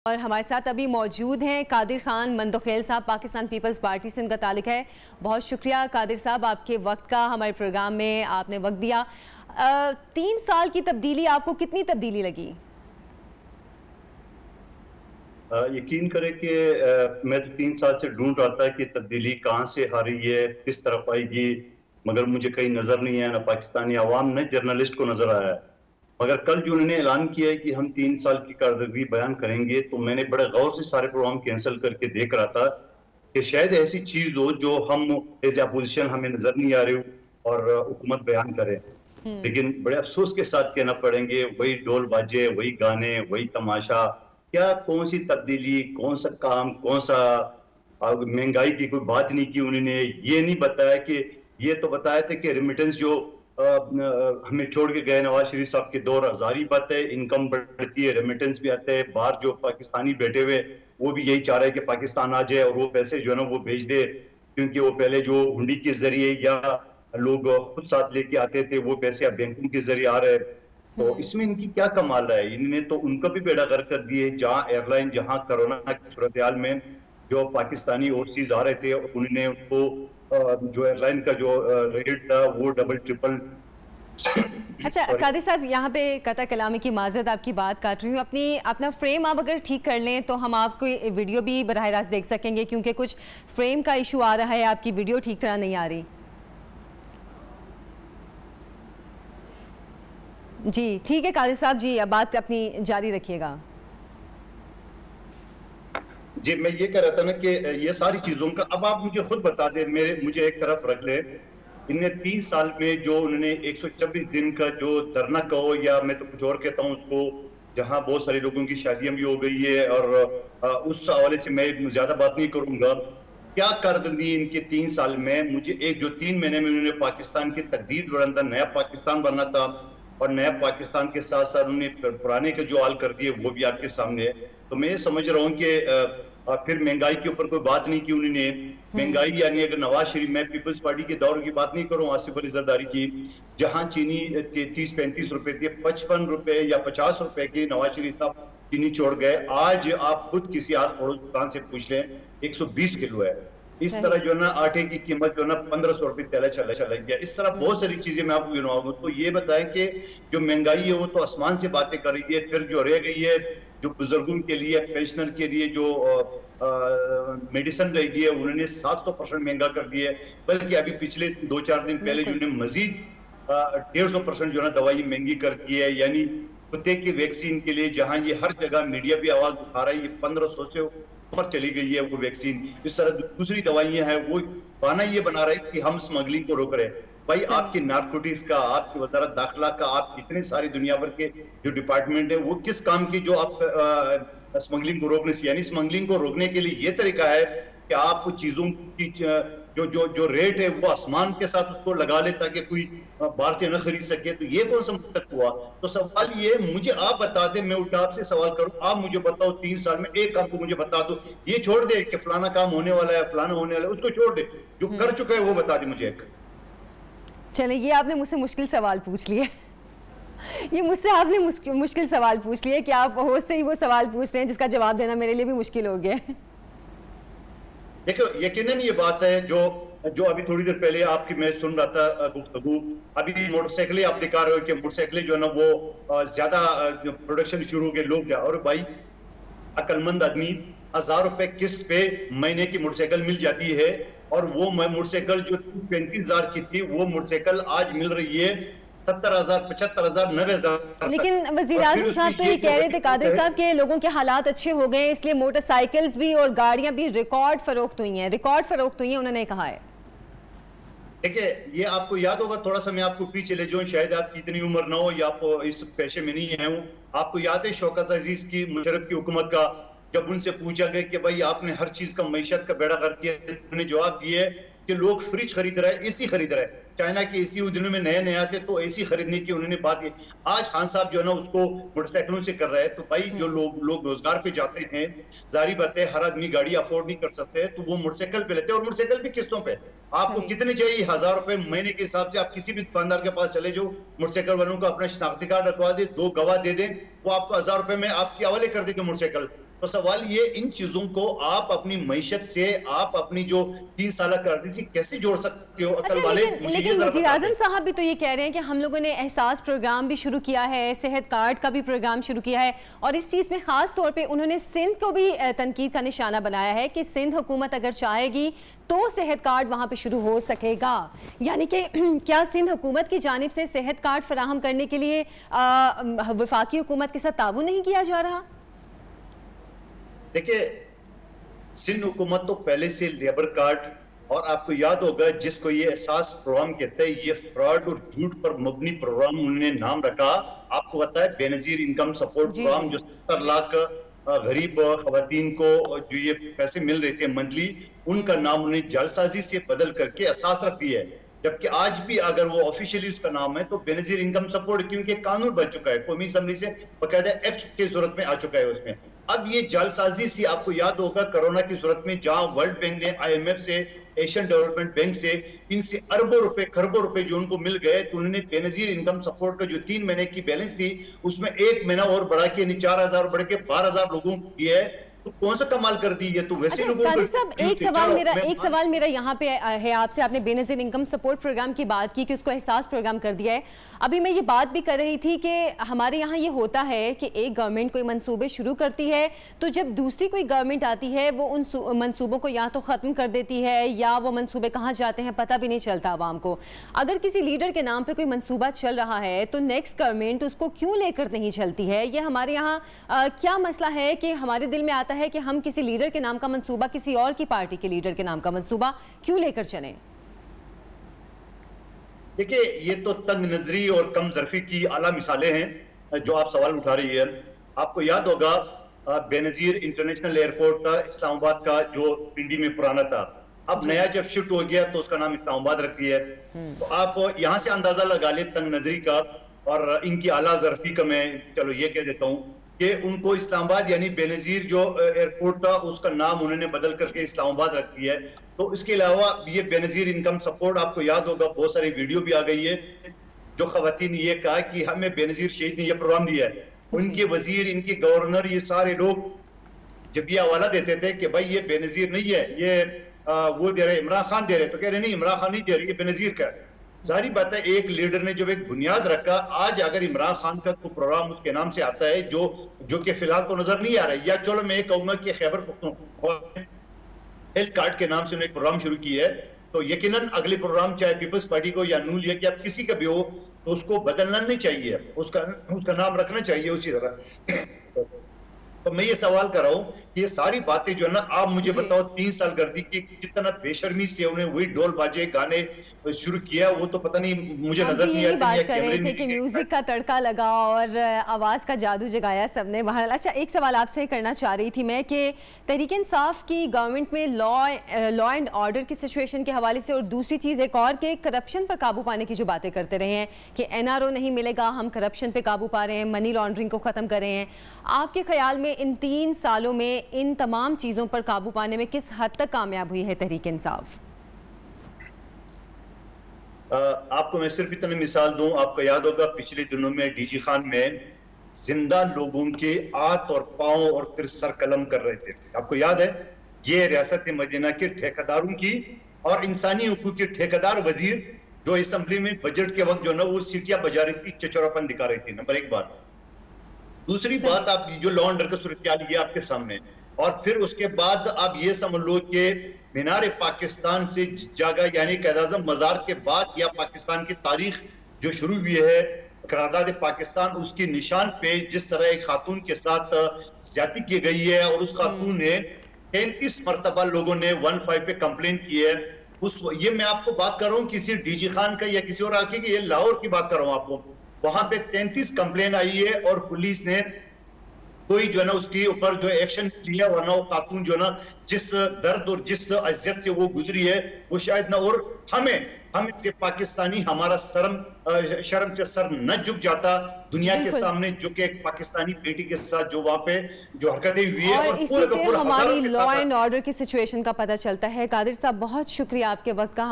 और हमारे साथ अभी मौजूद हैं कादिर खान मंदोखेल साहब, पाकिस्तान पीपल्स पार्टी से उनका ताल्लुक है। बहुत शुक्रिया कादिर साहब, आपके वक्त का हमारे प्रोग्राम में आपने वक्त दिया। 3 साल की तब्दीली, आपको कितनी तब्दीली लगी? यकीन करें कि मैं तो 3 साल से ढूंढ रहा था कि तब्दीली कहाँ से आ रही है, किस तरफ आएगी, मगर मुझे कहीं नजर नहीं आया, ना पाकिस्तानी अवाम ने जर्नलिस्ट को नजर आया। मगर कल जो उन्होंने ऐलान किया है कि हम 3 साल की कारकर्दगी बयान करेंगे, तो मैंने बड़े गौर से सारे प्रोग्राम कैंसिल करके देख रहा था कि शायद ऐसी चीज हो जो हम एज अपोजिशन हमें नजर नहीं आ रही हो और हुकूमत बयान करे। लेकिन बड़े अफसोस के साथ कहना पड़ेंगे, वही ढोल बाजे, वही गाने, वही तमाशा। क्या कौन सी तब्दीली, कौन सा काम, कौन सा महंगाई की कोई बात नहीं की उन्होंने। ये नहीं बताया कि ये तो बताया था कि रेमिटेंस जो हमें छोड़ के गए नवाज शरीफ साहब के दौर हजारी बात है, इनकम बढ़ती है, रेमिटेंस भी आते हैं। बाहर जो पाकिस्तानी बैठे हुए वो भी यही चाह रहे हैं कि पाकिस्तान आ जाए और वो पैसे जो है ना वो भेज दे, क्योंकि वो पहले जो हुंडी के जरिए या लोग खुद साथ लेके आते थे वो पैसे अब बैंकों के जरिए आ रहे हैं। तो इसमें इनकी क्या कमाल है, इन्होंने तो उनका भी बेड़ा गर्क कर दिए। जहां एयरलाइन, जहां कोरोना की सूरत में जो पाकिस्तानी ओवरसीज आ रहे थे उन्होंने उनको जो एयरलाइन का जो रेट था वो डबल ट्रिपल। अच्छा कादिर साहब, यहाँ पे कता कलामी की माजरत, आपकी बात काट रही हूँ। अपना फ्रेम आप अगर ठीक कर लें तो हम आपको वीडियो भी बराह रास्त देख सकेंगे, क्योंकि कुछ फ्रेम का इशू आ रहा है, आपकी वीडियो ठीक तरह नहीं आ रही। जी ठीक है कादिर साहब जी, अब बात अपनी जारी रखिएगा। जी मैं ये कह रहा था ना कि ये सारी चीजों का अब आप मुझे खुद बता दें, मुझे एक तरफ रख ले। इन्हें 3 साल में जो उन्होंने 126 दिन का जो धरना कहो या मैं तो कुछ और कहता हूँ उसको, जहां बहुत सारे लोगों की शादियां भी हो गई है और उस हवाले से मैं ज्यादा बात नहीं करूंगा। क्या कारकर्दगी इनके 3 साल में, मुझे एक जो 3 महीने में उन्होंने पाकिस्तान की तकदीर बना था, नया पाकिस्तान बनना था, और नया पाकिस्तान के साथ साथ उन्होंने पुराने के जो हाल कर दिए वो भी आपके सामने है। तो मैं ये समझ रहा हूँ कि फिर महंगाई के ऊपर कोई बात नहीं की उन्होंने। महंगाई यानी अगर नवाज शरीफ, मैं पीपल्स पार्टी के दौर की बात नहीं करूँ, आसिफ अली जरदारी की, जहां चीनी 33-35 रुपए थी, 55 रुपए या 50 रुपए की नवाज शरीफ साहब चीनी छोड़ गए। आज आप खुद किसी आस पड़ोस दुकान से पूछ लें 120 किलो है। इस तरह जो है ना आटे की कीमत जो है ना 1500 रुपए तेला चला गया। इस तरह बहुत सारी चीजें मैं आपको गिनवाऊंगा। तो ये बताएं कि जो महंगाई है वो तो आसमान से बातें कर रही है, फिर जो रह गई है जो बुजुर्गों के लिए, पेंशनर के लिए जो मेडिसिन रही है उन्होंने 700% महंगा कर दिया है। बल्कि अभी पिछले 2-4 दिन पहले उन्होंने मजीद 150% जो है ना दवाई महंगी कर दी है। यानी कुत्ते की वैक्सीन के लिए जहां ये हर जगह मीडिया भी आवाज उठा रहा है, ये 1500 से ऊपर चली गई है वो वैक्सीन। इस तरह दूसरी दवाइयां हैं, वो बहाना ये बना रहे हैं कि हम स्मगलिंग को रोक रहे हैं। भाई आपकी नारकोटिक्स का, आपकी वजारत दाखिला का, आप इतने सारी दुनिया भर के जो डिपार्टमेंट है वो किस काम की जो आप स्मगलिंग को रोकने से, यानी स्मगलिंग को रोकने के लिए ये तरीका है कि आप चीजों की जो जो जो रेट है वो आसमान के साथ उसको लगा ले ताकि कोई बाहर से न खरीद सके। तो ये कौन सा तक हुआ? तो सवाल ये, मुझे आप बता दें, मैं उल्टा आपसे सवाल करूं, आप मुझे बताओ 3 साल में एक काम को मुझे बता दो। ये छोड़ दे कि फलाना काम होने वाला है, फलाना होने वाला है, उसको छोड़ दे, जो कर चुका है वो बता दे मुझे एक। चले, ये आपने मुझसे मुश्किल सवाल पूछ लिए। ये मुझसे आपने मुश्किल सवाल पूछ लिए कि आप होश से ही वो सवाल पूछ रहे हैं जिसका जवाब देना मेरे लिए भी मुश्किल हो गया। देखो यकीनन ये बात है जो अभी थोड़ी देर पहले आपकी मैं सुन रहा था गुफ्तगू, अभी मोटरसाइकिलें आप दिखा रहे हो कि मोटरसाइकिलें जो है ना वो ज्यादा प्रोडक्शन शुरू हो गए लोग। और भाई अक्लमंद आदमी 1000 रुपए किस्त पे महीने की मोटरसाइकिल मिल जाती है, और वो मोटरसाइकिल जो 35,000 की थी वो मोटरसाइकिल आज मिल रही है 70,000, 75,000, 90,000। लेकिन वज़ीर आज़म साहब तो ये कह रहे थे कादिर साहब के लोगों के हालात अच्छे हो गए, इसलिए मोटरसाइकिल्स भी और गाड़ियां भी रिकॉर्ड फरोख्त हुई हैं, उन्होंने कहा है। देखिए ये आपको याद होगा, थोड़ा सा मैं आपको पीछे ले जाऊं, शायद आपकी इतनी उम्र ना हो या आप इस पेशे में नहीं है। आपको याद है शौकत अजीज की, मुशर्रफ की हुकूमत का, जब उनसे पूछा गया कि भाई आपने हर चीज का मईशत का बेड़ा कर दिया, उन्होंने जवाब दिया कि लोग फ्रिज खरीद रहे हैं, एसी खरीद रहे हैं। चाइना के एसी उस दिनों में नए नए आते तो एसी खरीदने की उन्होंने बात की। आज खान साहब जो है ना उसको मोटरसाइकिलों से कर रहे हैं। तो भाई जो लोग रोजगार पे जाते हैं, जारी बात है हर आदमी गाड़ी अफोर्ड नहीं कर सकते, तो वो मोटरसाइकिल पे लेते हैं, और मोटरसाइकिल भी किस्तों पे। आपको कितने चाहिए? 1000 रुपए महीने के हिसाब से आप किसी भी दुकानदार के पास चले जाओ, मोटरसाइकिल वालों को अपना शनाख्ती कार्ड रखवा दे, 2 गवाह दे दें, वो आपको 1000 रुपए में आपके हवाले कर देंगे मोटरसाइकिल। तो सवाल ये, इन चीजों को आप अपनी मईशत से, आप अपनी जो 3 साल करनी से कैसे जोड़ सकते हो? अच्छा, अकल वाले लेकिन वज़ीर आज़म साहब भी तो ये कह रहे हैं कि हम लोगों ने एहसास प्रोग्राम भी शुरू किया है, सेहत कार्ड का भी प्रोग्राम शुरू किया है, और इस चीज़ में ख़ास तौर पे उन्होंने सिंध को भी तनकीद का निशाना बनाया है कि सिंध हुकूमत अगर चाहेगी तो सेहत कार्ड वहाँ पे शुरू हो सकेगा। यानी कि क्या सिंध हुकूमत की जानिब से सेहत कार्ड फराहम करने के लिए वफाकी हुकूमत के साथ ताउन नहीं किया जा रहा? देखिए, सिंध हुकूमत तो पहले से लेबर कार्ड, और आपको याद होगा जिसको ये एहसास प्रोग्राम कहते हैं, ये फ्रॉड और झूठ पर मबनी प्रोग्राम उन्होंने नाम रखा। आपको पता है बेनजीर इनकम सपोर्ट प्रोग्राम, जो 70 लाख गरीब खवातीन को जो ये पैसे मिल रहे थे मंथली, उनका नाम उन्हें जालसाजी से बदल करके एहसास रख दिया है। जबकि आज भी अगर वो ऑफिशियली उसका नाम है तो बेनजीर इनकम सपोर्ट, क्योंकि कानून बन चुका है, कौमी असम्बली से बकायदा एक्ट की सूरत में आ चुका है उसमें। अब ये जालसाजी सी, आपको याद होगा कोरोना की सूरत में जहां वर्ल्ड बैंक ने IMF से, एशियन डेवलपमेंट बैंक से, इनसे अरबों रुपए खरबों रुपए जो उनको मिल गए, तो उन्होंने बेनजीर इनकम सपोर्ट का जो 3 महीने की बैलेंस थी उसमें 1 महीना और बढ़ा के 4,000 बढ़ के 12,000 लोगों को की है। तो कौन सा कमाल कर दी है? तो वैसे लोगों को। साहब, एक सवाल मेरा यहाँ पे है आपसे। आपने बेनजीर इनकम सपोर्ट प्रोग्राम की बात की कि उसको एहसास प्रोग्राम कर दिया है। अभी मैं ये बात भी कर रही थी कि हमारे यहाँ ये होता है कि एक गवर्नमेंट कोई मंसूबे शुरू करती है तो जब दूसरी कोई गवर्नमेंट आती है वो उन मंसूबों को या तो ख़त्म कर देती है या वो मंसूबे कहाँ जाते हैं पता भी नहीं चलता आवाम को। अगर किसी लीडर के नाम पे कोई मंसूबा चल रहा है तो नेक्स्ट गवर्नमेंट उसको क्यों लेकर नहीं चलती है? ये हमारे यहाँ क्या मसला है कि हमारे दिल में आता है कि हम किसी लीडर के नाम का मंसूबा, किसी और की पार्टी के लीडर के नाम का मंसूबा क्यों लेकर चलें? देखिए, ये तो तंग नजरी और कम ज़र्फी की आला मिसालें हैं जो आप सवाल उठा रही है। आपको याद होगा बेनजीर इंटरनेशनल एयरपोर्ट था इस्लामाबाद का, जो पिंडी में पुराना था, अब नया जब शिफ्ट हो गया तो उसका नाम इस्लामाबाद रख दिया है। तो आप यहाँ से अंदाजा लगा ले तंग नजरी का और इनकी आला ज़र्फी का। मैं चलो ये कह देता हूँ कि उनको इस्लामाबाद यानी बेनजीर जो एयरपोर्ट था उसका नाम उन्होंने बदल करके इस्लामाबाद रख दिया है। तो इसके अलावा ये बेनजीर इनकम सपोर्ट, आपको याद होगा बहुत सारी वीडियो भी आ गई है जो खवातीन ये कहा कि हमें बेनजीर शहीद ने यह प्रोग्राम दिया है। उनके वजीर, इनके गवर्नर, ये सारे लोग जब ये हवाला देते थे कि भाई ये बेनजीर नहीं है, ये वो दे रहे, इमरान खान दे रहे, तो कह रहे नहीं इमरान खान नहीं दे रही, ये बेनजीर का है। सारी बात है, एक लीडर ने जब एक बुनियाद रखा, आज अगर इमरान खान का कोई प्रोग्राम उसके नाम से आता है जो कि फिलहाल तो नजर नहीं आ रहा है, या चलो मैं कहूंगा कि खैबर पख्तूनख्वा हेल्थ कार्ड के नाम से उन्होंने एक प्रोग्राम शुरू किया है, तो यकीनन अगले प्रोग्राम चाहे पीपल्स पार्टी को या नून लीग या किसी का भी हो तो उसको बदलना नहीं चाहिए, उसका नाम रखना चाहिए उसी तरह। तो मैं ये सवाल कर रहा हूँ कि ये सारी बातें जो है ना, आप मुझे बताओ 3 साल गर्दी की कितना बेशर्मी से उन्हें वही ढोल बाजे गाने शुरू किया, वो तो पता नहीं, मुझे नजर नहीं आती। बात कर रहे थे कि म्यूजिक का तड़का लगा और आवाज का जादू जगाया सबने वहाँ। अच्छा, एक सवाल आपसे करना चाह रही थी मैं कि तहरीक इंसाफ की गवर्नमेंट में लॉ एंड ऑर्डर की सिचुएशन के हवाले से, और दूसरी चीज़ एक और कि करप्शन पर काबू पाने की जो बातें करते रहे हैं कि NRO नहीं मिलेगा, हम करप्शन पे काबू पा रहे हैं, मनी लॉन्ड्रिंग को ख़त्म कर रहे हैं। आपके ख्याल में इन 3 सालों में इन तमाम चीज़ों पर काबू पाने में किस हद तक कामयाब हुई है तहरीक इंसाफ? आपको मैं सिर्फ इतनी मिसाल दूं, आपको याद होगा पिछले दिनों में DG खान में जिंदा लोगों के हाथ और पांव और फिर सर कलम कर रहे थे। आपको याद है, ये रियासत मदीना के ठेकेदारों की और इंसानी हुकूक के ठेकेदार वजीर जो असम्बली में बजट के वक्त जो ना वो सीटियां बजा रही थी, चचोरापन दिखा रही थी। नंबर 1 बात। दूसरी बात, आप जो लॉ एंडर का सूरत ये आपके सामने, और फिर उसके बाद आप ये समझ लो कि मीनार पाकिस्तान से जागा यानी क़ायद-ए-आज़म मज़ार के बाद या पाकिस्तान की तारीख जो शुरू हुई है करारदाद पाकिस्तान, उसके निशान पे जिस तरह एक खातून के साथ ज्यादती की गई है और उस खातून ने 33 मरतबा लोगों ने 15 पे कंप्लेन की है। ये मैं आपको बात कर रहा हूँ किसी DG खान का या किसी और आके की, ये लाहौर की बात कर रहा हूँ आपको। वहां पे 33 कंप्लेन आई है और पुलिस ने कोई जो है ना उसके ऊपर जो एक्शन लिया, वरना वो खातून जो है ना जिस दर्द और जिस अजियत से वो गुजरी है वो शायद ना, और हमें से पाकिस्तानी हमारा शर्म से सर न झुक जाता दुनिया के सामने, जो कि एक पाकिस्तानी बेटी के साथ जो वहां पे जो हरकतें हुई है, और इससे हमारी लॉ एंड ऑर्डर की सिचुएशन का पता चलता है। कादिर साहब, बहुत शुक्रिया आपके वक्त का।